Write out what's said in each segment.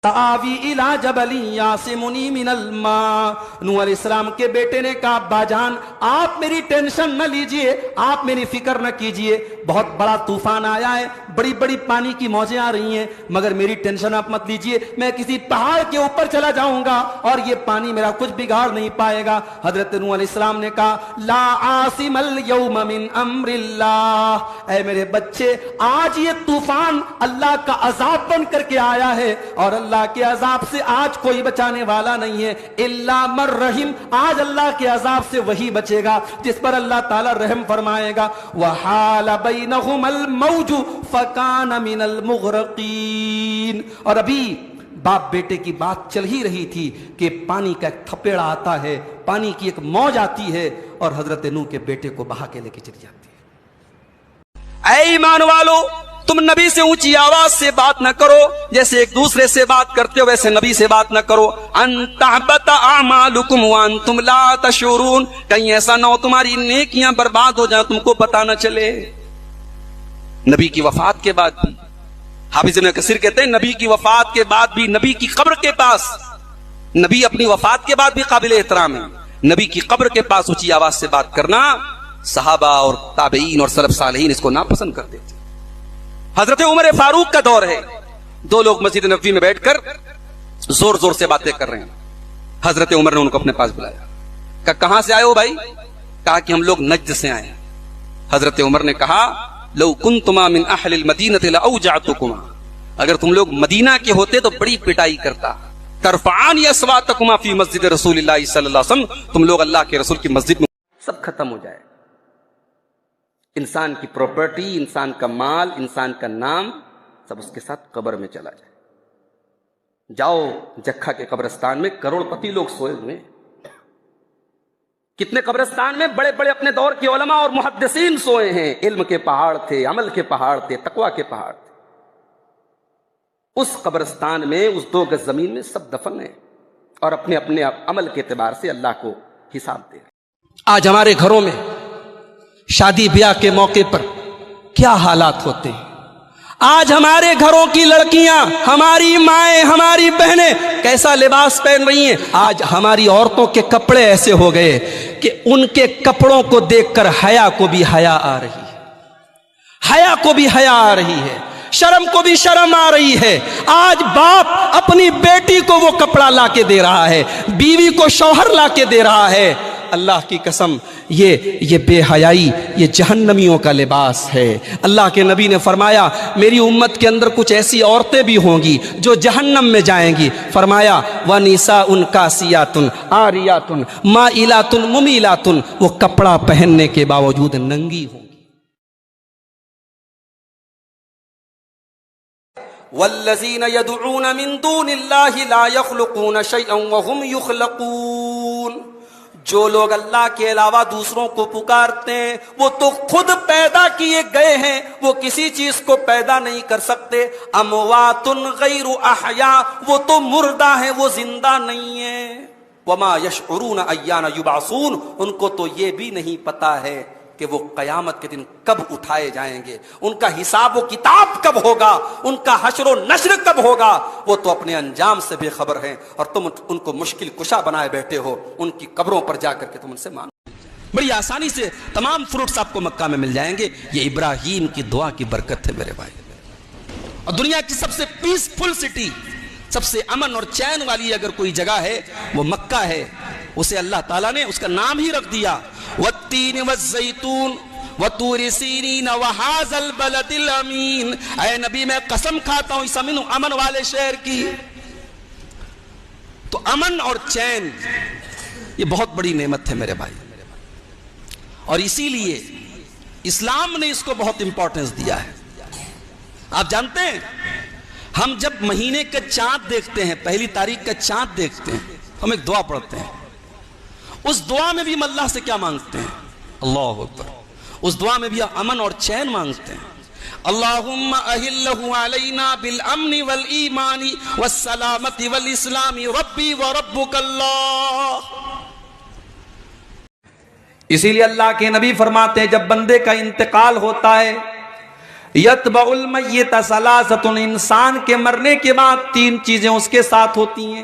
آوی الی جبل یاسمنی من الماء، نوح علیہ السلام کے بیٹے نے کہا ابا جان آپ میری ٹینشن نہ لیجئے، آپ میری فکر نہ کیجئے، بہت بڑا طوفان آیا ہے، بڑی بڑی پانی کی موجیں آ رہی ہیں، مگر میری ٹینشن آپ مت لیجئے، میں کسی پہاڑ کے اوپر چلا جاؤں گا اور یہ پانی میرا کچھ بگاڑ نہیں پائے گا۔ حضرت نوح علیہ السلام نے کہا لا عاصم اليوم من امر اللہ، اے میرے بچے آج یہ طوفان اللہ کا عذاب بن کر کے آیا ہے اور اللہ کے عذاب سے آج کوئی بچانے والا نہیں ہے، الا من رحم، آج اللہ کے عذاب سے وہی بچے گا جس پر اللہ تعالی رحم فرمائے گا۔ وحال بینہم الموج فکان من المغرقین، اور ابھی باپ بیٹے کی بات چل ہی رہی تھی کہ پانی کا ایک تھپیڑا آتا ہے، پانی کی ایک موج آتی ہے اور حضرت نوح کے بیٹے کو بہا کے لے کے چلی جاتی ہے۔ اے ایمان والو، تم نبی سے اونچی آواز سے بات نہ کرو، جیسے ایک دوسرے سے بات کرتے ہو ویسے نبی سے بات نہ کرو۔ ان تحبط اعمالکم وانتم لا تشعرون، کہیں ایسا نہ ہو تمہاری نیکیاں برباد ہو جائیں تم کو پتہ نہ چلے۔ نبی کی وفات کے بعد بھی حافظ ابن کثیر کہتے ہیں نبی کی وفات کے بعد بھی نبی کی قبر کے پاس، نبی اپنی وفات کے بعد بھی قابل احترام ہے، نبی کی قبر کے پاس اونچی آواز سے بات کرنا صحابہ اور تابعین اور سلف صالحین اس کو ناپسند کرتے تھے۔ حضرت عمر فاروق کا دور ہے، دو لوگ مسجد نبوی میں بیٹھ کر زور زور سے باتیں کر رہے ہیں۔ حضرت عمر نے ان کو اپنے پاس بلایا، کہا کہاں سے آئے ہو بھائی؟ کہا کہ ہم لوگ نجد سے آئے ہیں۔ حضرت عمر نے کہا لو کنتما من اہل المدینہ لاوجعتکما، اگر تم لوگ مدینہ کے ہوتے تو بڑی پٹائی کرتا۔ ترفعان اصواتکما فی مسجد رسول اللہ صلی اللہ علیہ وسلم، تم لوگ اللہ کے رسول کی مسجد میں سب ختم ہو جائے، انسان کی پراپرٹی، انسان کا مال، انسان کا نام سب اس کے ساتھ قبر میں چلا جائے۔ جاؤ جکھا کے قبرستان میں کروڑ پتی لوگ سوئے ہوئے، کتنے قبرستان میں بڑے بڑے اپنے دور کے علماء اور محدثین سوئے ہیں، علم کے پہاڑ تھے، عمل کے پہاڑ تھے، تقوی کے پہاڑ تھے۔ اس قبرستان میں اس 2 گز زمین میں سب دفن ہیں اور اپنے اپنے عمل کے اعتبار سے اللہ کو حساب دے رہے ہیں۔ آج ہمارے گھروں میں شادی بیاہ کے موقع پر کیا حالات ہوتے ہیں، آج ہمارے گھروں کی لڑکیاں، ہماری مائیں، ہماری بہنیں کیسا لباس پہن رہی ہیں۔ آج ہماری عورتوں کے کپڑے ایسے ہو گئے کہ ان کے کپڑوں کو دیکھ کر حیا کو بھی حیا آ رہی ہے، حیا کو بھی حیا آ رہی ہے، شرم کو بھی شرم آ رہی ہے۔ آج باپ اپنی بیٹی کو وہ کپڑا لا کے دے رہا ہے، بیوی کو شوہر لا کے دے رہا ہے۔ اللہ کی قسم یہ بے حیائی یہ جہنمیوں کا لباس ہے۔ اللہ کے نبی نے فرمایا میری امت کے اندر کچھ ایسی عورتیں بھی ہوں گی جو جہنم میں جائیں گی، فرمایا وَنِسَاءٌ كَاسِيَاتٌ عَارِيَاتٌ مَائِلَاتٌ مُمِيلَاتٌ، وہ کپڑا پہننے کے باوجود ننگی ہوں گی۔ وَالَّذِينَ يَدْعُونَ مِن دُونِ اللَّهِ لَا يَخْلُقُونَ شَيْئًا وَهُمْ يُخْلَقُونَ، جو لوگ اللہ کے علاوہ دوسروں کو پکارتے ہیں وہ تو خود پیدا کیے گئے ہیں، وہ کسی چیز کو پیدا نہیں کر سکتے۔ اموات غیر احیاء، وہ تو مردہ ہیں، وہ زندہ نہیں ہیں۔ وما یشعرون ایان یبعثون، ان کو تو یہ بھی نہیں پتا ہے کہ وہ قیامت کے دن کب اٹھائے جائیں گے، ان کا حساب و کتاب کب ہوگا، ان کا حشر و نشر کب ہوگا، وہ تو اپنے انجام سے بے خبر ہیں اور تم ان کو مشکل کشا بنائے بیٹھے ہو۔ ان کی قبروں پر جا کر کے تم ان سے مانگو، بڑی آسانی سے تمام فروٹس آپ کو مکہ میں مل جائیں گے۔ یہ ابراہیم کی دعا کی برکت ہے میرے بھائی۔ اور دنیا کی سب سے پیسفل سٹی، سب سے امن اور چین والی اگر کوئی جگہ ہے وہ مکہ ہے۔ اسے اللہ تعالیٰ نے اس کا نام ہی رکھ دیا والتین والزیتون وطور سینین وہذا البلد الامین، اے نبی میں قسم کھاتا ہوں اس امن والے شہر کی۔ تو امن اور چین یہ بہت بڑی نعمت ہے میرے بھائی، اور اسی لیے اسلام نے اس کو بہت امپورٹنس دیا ہے۔ آپ جانتے ہیں ہم جب مہینے کا چاند دیکھتے ہیں، 1 تاریخ کا چاند دیکھتے ہیں، ہم ایک دعا پڑھتے ہیں۔ اس دعا میں بھی ہم اللہ سے کیا مانگتے ہیں؟ اللہ اکبر، اس دعا میں بھی امن اور چین مانگتے ہیں۔ اللہم اہلہ علینا بالامن والایمان والسلامت والاسلام ربی وربک اللہ۔ اسی لیے اللہ کے نبی فرماتے ہیں جب بندے کا انتقال ہوتا ہے یتبع المیت ثلاثۃ، انسان کے مرنے کے بعد 3 چیزیں اس کے ساتھ ہوتی ہیں،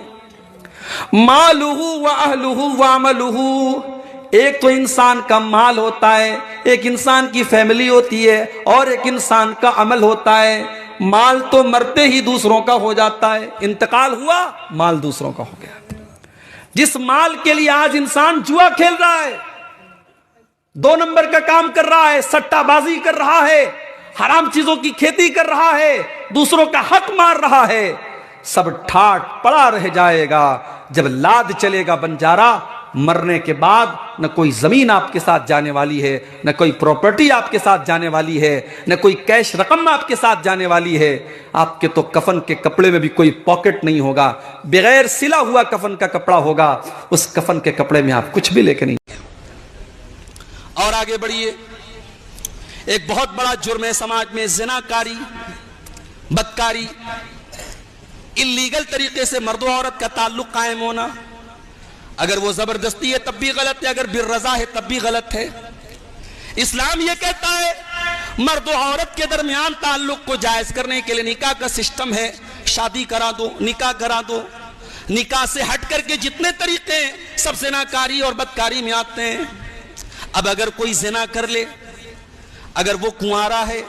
مالہ واہلہ وعملہ، ایک تو انسان کا مال ہوتا ہے، ایک انسان کی فیملی ہوتی ہے، اور ایک انسان کا عمل ہوتا ہے۔ مال تو مرتے ہی دوسروں کا ہو جاتا ہے، انتقال ہوا مال دوسروں کا ہو گیا۔ جس مال کے لیے آج انسان جوا کھیل رہا ہے، 2 نمبر کا کام کر رہا ہے، سٹہ بازی کر رہا ہے، حرام چیزوں کی کھیتی کر رہا ہے، دوسروں کا حق مار رہا ہے، سب ٹھاٹ پڑا رہ جائے گا جب لاد چلے گا بنجارا۔ مرنے کے بعد نہ کوئی زمین آپ کے ساتھ جانے والی ہے، نہ کوئی پراپرٹی آپ کے ساتھ جانے والی ہے، نہ کوئی کیش رقم آپ کے ساتھ جانے والی ہے۔ آپ کے تو کفن کے کپڑے میں بھی کوئی پاکٹ نہیں ہوگا، بغیر سلا ہوا کفن کا کپڑا ہوگا، اس کفن کے کپڑے میں آپ کچھ بھی لے کے نہیں۔ اور آگے بڑھیے، ایک بہت بڑا جرم ہے سماج میں زناکاری، بدکاری، اللیگل طریقے سے مرد و عورت کا تعلق قائم ہونا۔ اگر وہ زبردستی ہے تب بھی غلط ہے، اگر بالرضا ہے تب بھی غلط ہے۔ اسلام یہ کہتا ہے مرد و عورت کے درمیان تعلق کو جائز کرنے کے لیے نکاح کا سسٹم ہے، شادی کرا دو، نکاح کرا دو۔ نکاح سے ہٹ کر کے جتنے طریقے ہیں سب زناکاری اور بدکاری میں آتے ہیں۔ اب اگر کوئی زنا کر لے، اگر وہ کنوارا ہے،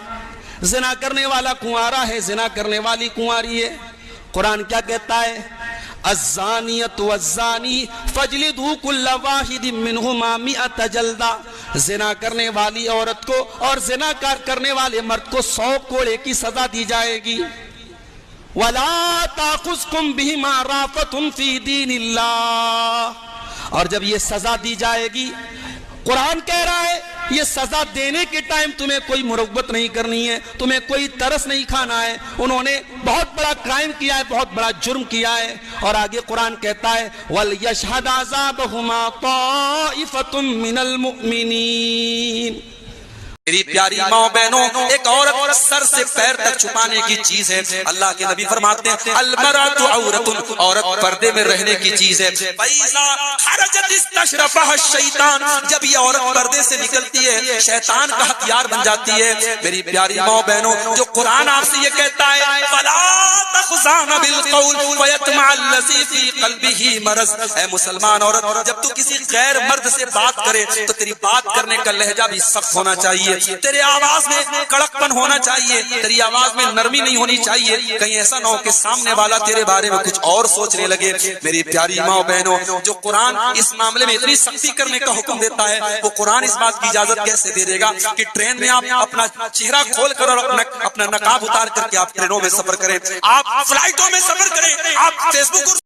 زنا کرنے والا کنوارا ہے، زنا کرنے والی کنواری ہے، قرآن کیا کہتا ہے؟ الزانیۃ والزانی فاجلدوا کل واحد منہما 100 جلدہ، زنا کرنے والی عورت کو اور زنا کرنے والے مرد کو 100 کوڑے کی سزا دی جائے گی۔ وَلَا تَأْخُذْكُمْ بِهِمَا رَأْفَةٌ فِي دِينِ اللَّهِ، اور جب یہ سزا دی جائے گی، قرآن کہہ رہا ہے یہ سزا دینے کے ٹائم تمہیں کوئی مروت نہیں کرنی ہے، تمہیں کوئی ترس نہیں کھانا ہے۔ انہوں نے بہت بڑا کرائم کیا ہے، بہت بڑا جرم کیا ہے۔ اور آگے قرآن کہتا ہے وَلْيَشْهَدْ عَذَابَهُمَا طَائِفَةٌ مِّنَ الْمُؤْمِنِينَ۔ میری پیاری ماں بہنوں، ایک عورت سر سے پیر تک چھپانے کی چیز ہے۔ اللہ کے نبی فرماتے ہیں المرأۃ عورۃ، عورت پردے میں رہنے کی چیز ہے۔ فَإِذَا خَرَجَتِ اسْتَشْرَفَهَا الشَّيْطَانُ، جب یہ عورت پردے سے نکلتی ہے شیطان کا ہتھیار بن جاتی ہے۔ میری پیاری ماں بہنوں، جو قرآن آپ سے یہ کہتا ہے فَلَا تَخْضَعْنَ بِالْقَوْلِ فَيَطْمَعَ الَّذِي فِي قَلْبِهِ مَرَضٌ، اے مسلمان عورت، جب تو کسی غیر مرد سے بات کرے تو تیری بات کرنے کا لہجہ بھی سخت ہونا چاہیے، تیرے آواز میں کڑک پن ہونا چاہیے، تیری آواز میں نرمی نہیں ہونی چاہیے، کہیں ایسا نہ ہو کہ سامنے والا تیرے بارے میں کچھ اور سوچنے لگے۔ میری پیاری ماں بہنوں، جو قرآن اس معاملے میں اتنی سختی کرنے کا حکم دیتا ہے، وہ قرآن اس بات کی اجازت کیسے دے دے گا کہ ٹرین میں آپ اپنا چہرہ کھول کر اور اپنا نقاب اتار کر کے آپ ٹرینوں میں سفر کریں، آپ فلائٹوں میں سفر کریں، آپ فیس بک